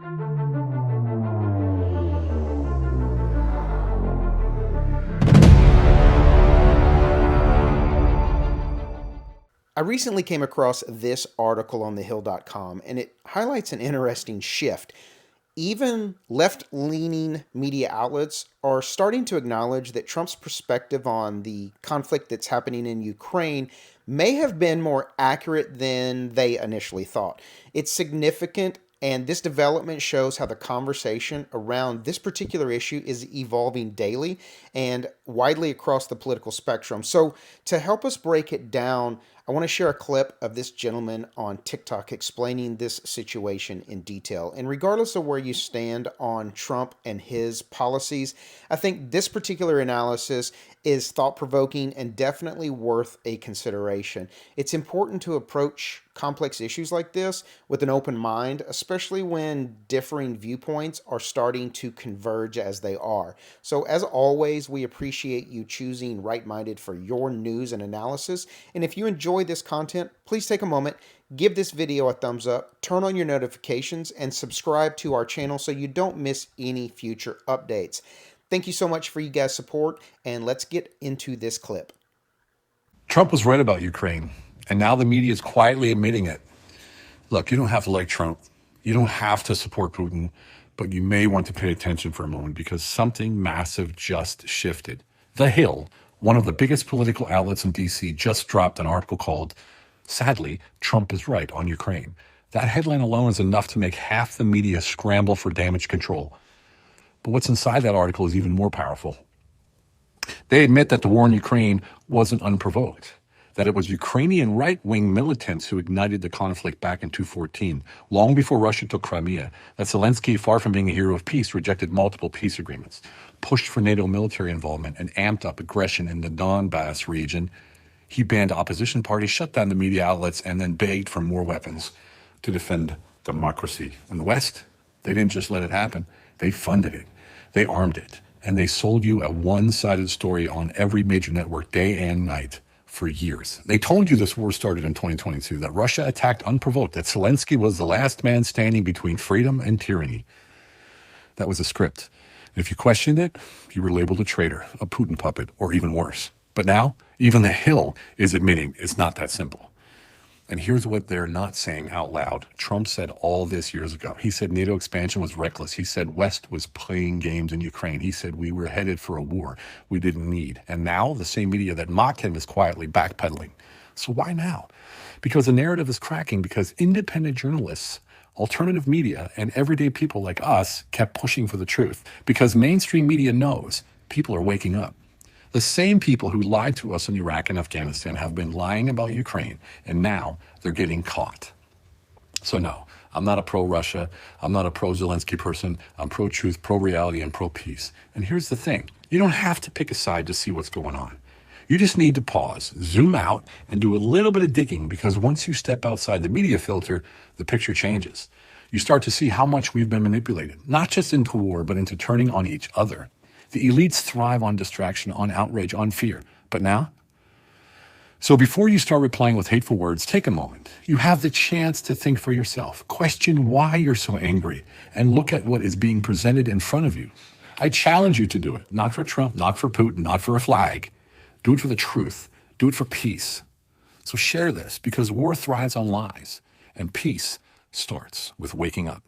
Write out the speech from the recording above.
I recently came across this article on thehill.com, and it highlights an interesting shift. Even left leaning media outlets are starting to acknowledge that Trump's perspective on the conflict that's happening in Ukraine may have been more accurate than they initially thought. It's significant, and this development shows how the conversation around this particular issue is evolving daily and widely across the political spectrum. So, to help us break it down, I want to share a clip of this gentleman on TikTok explaining this situation in detail. And regardless of where you stand on Trump and his policies, I think this particular analysis is thought provoking and definitely worth a consideration. It's important to approach complex issues like this with an open mind, especially when differing viewpoints are starting to converge as they are. So, as always, we appreciate you choosing Right Minded for your news and analysis. And if you enjoy this content, please take a moment, give this video a thumbs up, turn on your notifications, and subscribe to our channel so you don't miss any future updates. Thank you so much for you guys' support, and let's get into this clip. Trump was right about Ukraine, and now the media is quietly admitting it. Look, you don't have to like Trump. You don't have to support Putin, but you may want to pay attention for a moment because something massive just shifted. The Hill, one of the biggest political outlets in D.C., just dropped an article called, sadly, Trump is right on Ukraine. That headline alone is enough to make half the media scramble for damage control. But what's inside that article is even more powerful. They admit that the war in Ukraine wasn't unprovoked, that it was Ukrainian right-wing militants who ignited the conflict back in 2014, long before Russia took Crimea, that Zelensky, far from being a hero of peace, rejected multiple peace agreements, pushed for NATO military involvement, and amped up aggression in the Donbass region. He banned opposition parties, shut down the media outlets, and then begged for more weapons to defend democracy. In the West, they didn't just let it happen. They funded it. They armed it. And they sold you a one-sided story on every major network day and night for years. They told you this war started in 2022, that Russia attacked unprovoked, that Zelensky was the last man standing between freedom and tyranny. That was a script. And if you questioned it, you were labeled a traitor, a Putin puppet, or even worse. But now, even the Hill is admitting it's not that simple. And here's what they're not saying out loud. Trump said all this years ago. He said NATO expansion was reckless. He said West was playing games in Ukraine. He said we were headed for a war we didn't need. And now the same media that mocked him is quietly backpedaling. So why now? Because the narrative is cracking, because independent journalists, alternative media, and everyday people like us kept pushing for the truth. Because mainstream media knows people are waking up. The same people who lied to us in Iraq and Afghanistan have been lying about Ukraine, and now they're getting caught. So no, I'm not a pro-Russia. I'm not a pro-Zelensky person. I'm pro-truth, pro-reality, and pro-peace. And here's the thing. You don't have to pick a side to see what's going on. You just need to pause, zoom out, and do a little bit of digging, because once you step outside the media filter, the picture changes. You start to see how much we've been manipulated, not just into war, but into turning on each other. The elites thrive on distraction, on outrage, on fear. But now? So before you start replying with hateful words, take a moment. You have the chance to think for yourself. Question why you're so angry, and look at what is being presented in front of you. I challenge you to do it. Not for Trump, not for Putin, not for a flag. Do it for the truth. Do it for peace. So share this, because war thrives on lies, and peace starts with waking up.